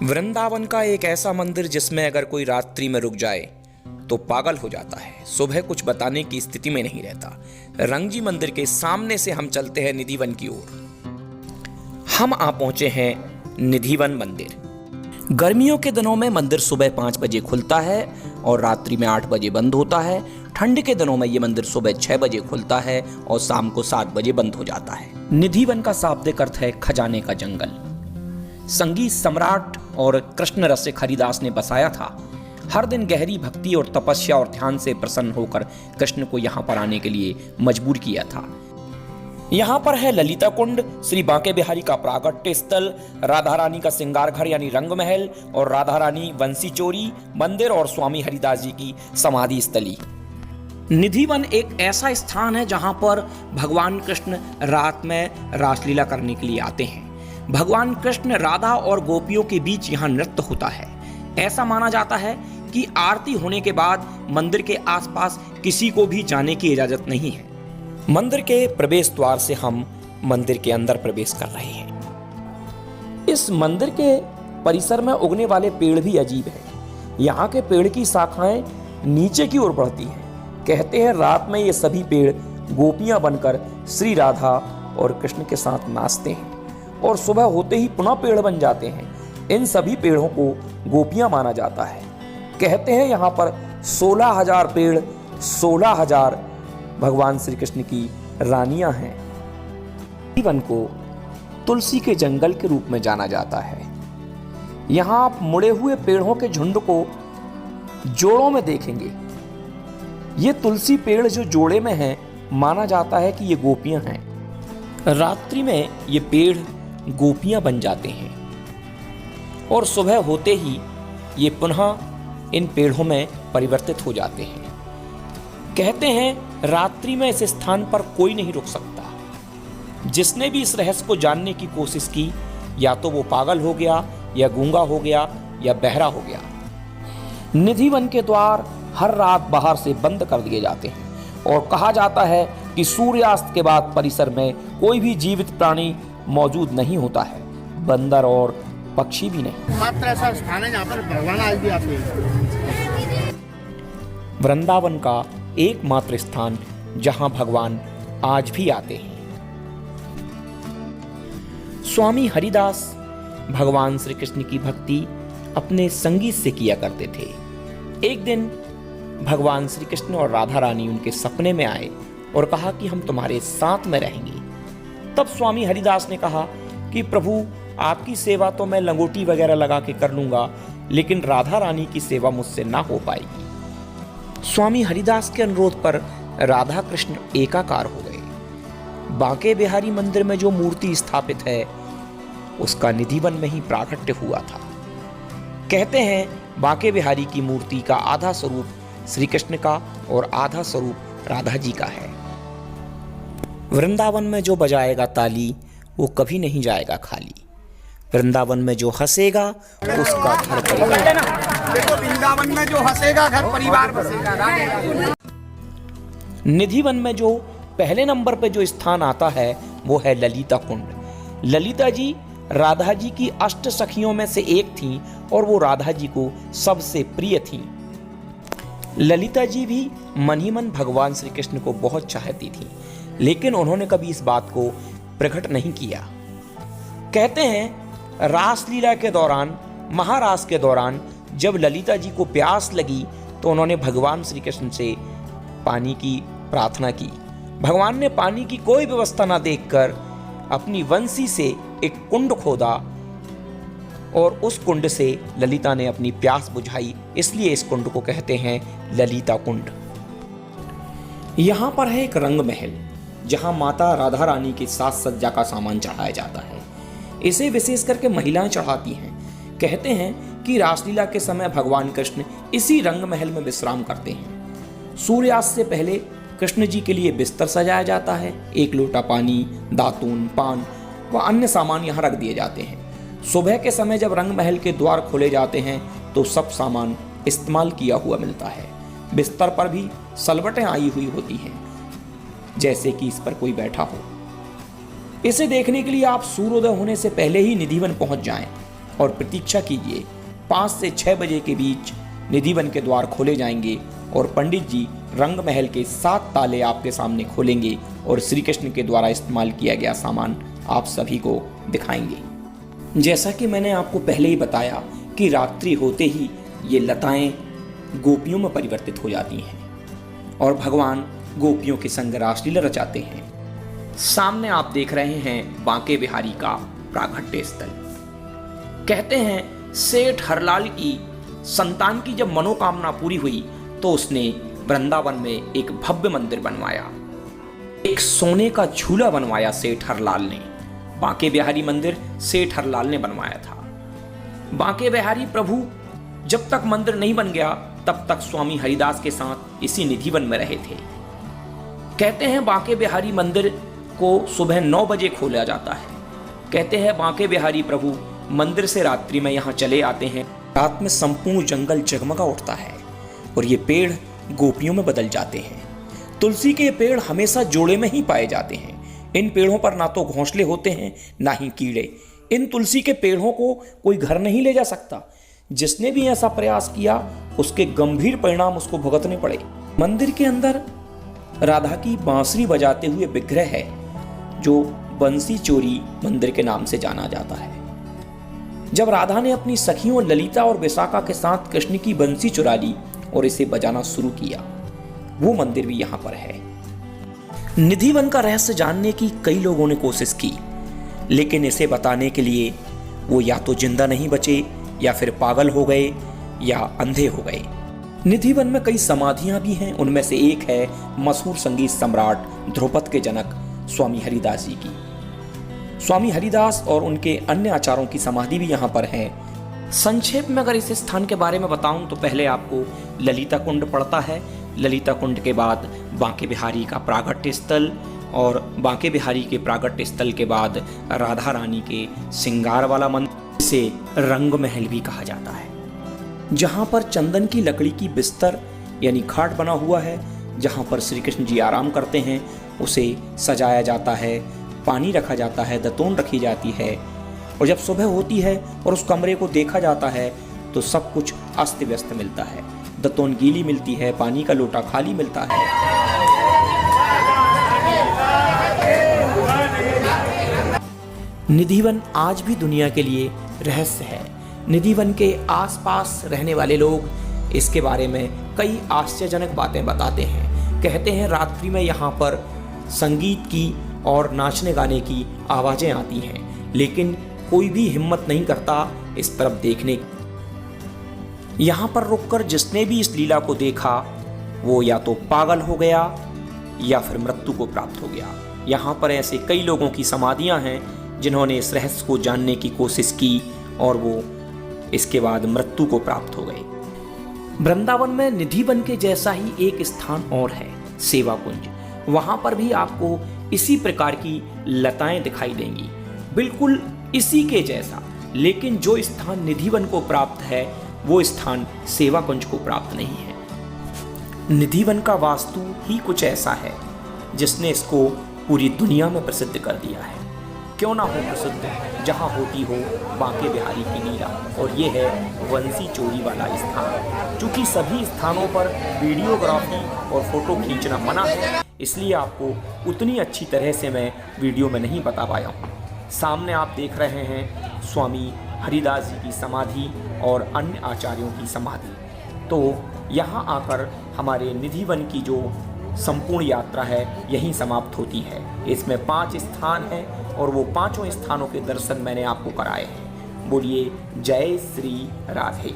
वृंदावन का एक ऐसा मंदिर जिसमें अगर कोई रात्रि में रुक जाए तो पागल हो जाता है, सुबह कुछ बताने की स्थिति में नहीं रहता। रंगजी मंदिर के सामने से हम चलते हैं निधिवन की ओर। हम आ पहुंचे हैं निधिवन मंदिर। गर्मियों के दिनों में मंदिर सुबह 5 बजे खुलता है और रात्रि में 8 बजे बंद होता है। ठंड के दिनों में ये मंदिर सुबह 6 बजे खुलता है और शाम को 7 बजे बंद हो जाता है। निधिवन का शाब्दिक अर्थ है खजाने का जंगल। संगीत सम्राट और कृष्ण रसिक हरिदास ने बसाया था। हर दिन गहरी भक्ति और तपस्या और ध्यान से प्रसन्न होकर कृष्ण को यहाँ पर आने के लिए मजबूर किया था। यहाँ पर है ललिता कुंड, श्री बांके बिहारी का प्रागट्य स्थल, राधा रानी का श्रृंगार घर यानी रंग महल और राधा रानी वंशी चोरी मंदिर और स्वामी हरिदास जी की समाधि स्थली। निधिवन एक ऐसा स्थान है जहाँ पर भगवान कृष्ण रात में रासलीला करने के लिए आते हैं। भगवान कृष्ण राधा और गोपियों के बीच यहाँ नृत्य होता है। ऐसा माना जाता है कि आरती होने के बाद मंदिर के आसपास किसी को भी जाने की इजाजत नहीं है। मंदिर के प्रवेश द्वार से हम मंदिर के अंदर प्रवेश कर रहे हैं। इस मंदिर के परिसर में उगने वाले पेड़ भी अजीब हैं। यहाँ के पेड़ की शाखाएं नीचे की ओर बढ़ती हैं। कहते हैं रात में ये सभी पेड़ गोपियां बनकर श्री राधा और कृष्ण के साथ नाचते हैं और सुबह होते ही पुनः पेड़ बन जाते हैं। इन सभी पेड़ों को गोपियां माना जाता है। कहते हैं यहाँ पर 16,000 पेड़, 16,000 भगवान श्री कृष्ण की रानियां हैं। निधिवन को तुलसी के जंगल के रूप में जाना जाता है। यहाँ आप मुड़े हुए पेड़ों के झुंड को जोड़ों में देखेंगे। ये तुलसी पेड़ जो जोड़े में हैं, माना जाता है कि ये गोपियां हैं। रात्रि में ये पेड़ गोपियां बन जाते हैं और सुबह होते ही ये पुनः इन पेड़ों में परिवर्तित हो जाते हैं। कहते हैं रात्रि में इस स्थान पर कोई नहीं रुक सकता। जिसने भी इस रहस्य को जानने की कोशिश की, या तो वो पागल हो गया, या गूंगा हो गया, या बहरा हो गया। निधिवन के द्वार हर रात बाहर से बंद कर दिए जाते हैं और कहा जाता है कि सूर्यास्त के बाद परिसर में कोई भी जीवित प्राणी मौजूद नहीं होता है, बंदर और पक्षी भी नहीं। मात्र ऐसा स्थान है जहाँ पर भगवान आज भी आते हैं। वृंदावन का एकमात्र स्थान जहां भगवान आज भी आते हैं। स्वामी हरिदास भगवान श्री कृष्ण की भक्ति अपने संगीत से किया करते थे। एक दिन भगवान श्री कृष्ण और राधा रानी उनके सपने में आए और कहा कि हम तुम्हारे साथ में रहेंगे। तब स्वामी हरिदास ने कहा कि प्रभु, आपकी सेवा तो मैं लंगोटी वगैरह लगा के कर लूंगा, लेकिन राधा रानी की सेवा मुझसे ना हो पाएगी। स्वामी हरिदास के अनुरोध पर राधा कृष्ण एकाकार हो गए। बांके बिहारी मंदिर में जो मूर्ति स्थापित है उसका निधिवन में ही प्राकट्य हुआ था। कहते हैं बांके बिहारी की मूर्ति का आधा स्वरूप श्री कृष्ण का और आधा स्वरूप राधा जी का है। वृंदावन में जो बजाएगा ताली वो कभी नहीं जाएगा खाली। वृंदावन में जो हंसेगा उसका घर परिवार। देखो वृंदावन में जो हंसेगा घर परिवार बसेगा। निधिवन में जो पहले नंबर पे जो स्थान आता है वो है ललिता कुंड। ललिता जी राधा जी की अष्ट सखियों में से एक थी और वो राधा जी को सबसे प्रिय थी। ललिता जी भी मन ही मन भगवान श्री कृष्ण को बहुत चाहती थी, लेकिन उन्होंने कभी इस बात को प्रकट नहीं किया। कहते हैं रासलीला के दौरान, महारास के दौरान जब ललिता जी को प्यास लगी तो उन्होंने भगवान श्री कृष्ण से पानी की प्रार्थना की। भगवान ने पानी की कोई व्यवस्था ना देखकर अपनी वंशी से एक कुंड खोदा और उस कुंड से ललिता ने अपनी प्यास बुझाई। इसलिए इस कुंड को कहते हैं ललिता कुंड। यहाँ पर है एक रंग महल जहाँ माता राधा रानी के साज सज्जा का सामान चढ़ाया जाता है। इसे विशेष करके महिलाएं चढ़ाती हैं। कहते हैं कि रासलीला के समय भगवान कृष्ण इसी रंग महल में विश्राम करते हैं। सूर्यास्त से पहले कृष्ण जी के लिए बिस्तर सजाया जाता है। एक लोटा पानी, दातून, पान व अन्य सामान यहाँ रख दिए जाते हैं। सुबह के समय जब रंग महल के द्वार खोले जाते हैं तो सब सामान इस्तेमाल किया हुआ मिलता है। बिस्तर पर भी सलवटें आई हुई होती हैं, जैसे कि इस पर कोई बैठा हो। इसे देखने के लिए आप सूर्योदय होने से पहले ही निधिवन पहुंच जाएं। और प्रतीक्षा कीजिए। 5 से 6 बजे के बीच निधिवन के द्वार खोले जाएंगे और पंडित जी रंग महल के 7 ताले आपके सामने खोलेंगे और श्री कृष्ण के द्वारा इस्तेमाल किया गया सामान आप सभी को दिखाएंगे। जैसा कि मैंने आपको पहले ही बताया कि रात्रि होते ही ये लताएं गोपियों में परिवर्तित हो जाती हैं और भगवान गोपियों के संग रासलीला रचाते हैं। सामने आप देख रहे हैं बांके बिहारी का प्रागट्य स्थल। कहते हैं सेठ हरलाल की संतान की जब मनोकामना पूरी हुई तो उसने वृंदावन में एक भव्य मंदिर बनवाया। एक सोने का झूला बनवाया सेठ हरलाल ने। बांके बिहारी मंदिर सेठ हरलाल ने बनवाया था। बांके बिहारी प्रभु जब तक मंदिर नहीं बन गया तब तक स्वामी हरिदास के साथ इसी निधिवन में रहे थे। कहते हैं बांके बिहारी मंदिर को सुबह 9 बजे खोला जाता है। कहते हैं बांके बिहारी प्रभु मंदिर से रात्रि में यहाँ चले आते हैं। रात में संपूर्ण जंगल जगमगा उठता है और ये पेड़ गोपियों में बदल जाते हैं। तुलसी के पेड़ हमेशा जोड़े में ही पाए जाते हैं। इन पेड़ों पर ना तो घोंसले होते हैं ना ही कीड़े। इन तुलसी के पेड़ों को कोई घर नहीं ले जा सकता। जिसने भी ऐसा प्रयास किया उसके गंभीर परिणाम उसको भुगतने पड़े। मंदिर के अंदर राधा की बांसुरी बजाते हुए विग्रह है जो बंसी चोरी मंदिर के नाम से जाना जाता है। जब राधा ने अपनी सखियों ललिता और विशाखा के साथ कृष्ण की बंसी चुरा ली और इसे बजाना शुरू किया, वो मंदिर भी यहां पर है। निधिवन का रहस्य जानने की कई लोगों ने कोशिश की, लेकिन इसे बताने के लिए वो या तो जिंदा नहीं बचे या फिर पागल हो गए या अंधे हो गए। निधिवन में कई समाधियां भी हैं। उनमें से एक है मशहूर संगीत सम्राट ध्रुपद के जनक स्वामी हरिदास जी की। स्वामी हरिदास और उनके अन्य आचार्यों की समाधि भी यहाँ पर है। संक्षेप में अगर इस स्थान के बारे में बताऊं तो पहले आपको ललिता कुंड पड़ता है। ललिता कुंड के बाद बांके बिहारी का प्रागट्य स्थल और बांके बिहारी के प्रागट्य स्थल के बाद राधा रानी के श्रृंगार वाला मंदिर, से रंग महल भी कहा जाता है, जहाँ पर चंदन की लकड़ी की बिस्तर यानी खाट बना हुआ है, जहाँ पर श्री कृष्ण जी आराम करते हैं। उसे सजाया जाता है, पानी रखा जाता है, दतोन रखी जाती है और जब सुबह होती है और उस कमरे को देखा जाता है तो सब कुछ अस्त व्यस्त मिलता है। दतोन गीली मिलती है, पानी का लोटा खाली मिलता है। निधिवन आज भी दुनिया के लिए रहस्य है। निधिवन के आसपास रहने वाले लोग इसके बारे में कई आश्चर्यजनक बातें बताते हैं। कहते हैं रात्रि में यहाँ पर संगीत की और नाचने गाने की आवाज़ें आती हैं, लेकिन कोई भी हिम्मत नहीं करता इस तरफ देखने की। यहाँ पर रुककर जिसने भी इस लीला को देखा वो या तो पागल हो गया या फिर मृत्यु को प्राप्त हो गया। यहाँ पर ऐसे कई लोगों की समाधियाँ हैं जिन्होंने इस रहस्य को जानने की कोशिश की और वो इसके बाद मृत्यु को प्राप्त हो गए। वृंदावन में निधिवन के जैसा ही एक स्थान और है, सेवा कुंज। वहां पर भी आपको इसी प्रकार की लताएं दिखाई देंगी, बिल्कुल इसी के जैसा। लेकिन जो स्थान निधिवन को प्राप्त है वो स्थान सेवा कुंज को प्राप्त नहीं है। निधिवन का वास्तु ही कुछ ऐसा है जिसने इसको पूरी दुनिया में प्रसिद्ध कर दिया है। क्यों ना हो प्रसिद्ध, जहाँ होती हो बांके बिहारी की लीला। और ये है बंसी चोरी वाला स्थान। चूँकि सभी स्थानों पर वीडियोग्राफी और फोटो खींचना मना है, इसलिए आपको उतनी अच्छी तरह से मैं वीडियो में नहीं बता पाया हूँ। सामने आप देख रहे हैं स्वामी हरिदास जी की समाधि और अन्य आचार्यों की समाधि। तो यहाँ आकर हमारे निधिवन की जो संपूर्ण यात्रा है यहीं समाप्त होती है। इसमें 5 स्थान हैं और वो 5 स्थानों के दर्शन मैंने आपको कराए हैं। बोलिए जय श्री राधे।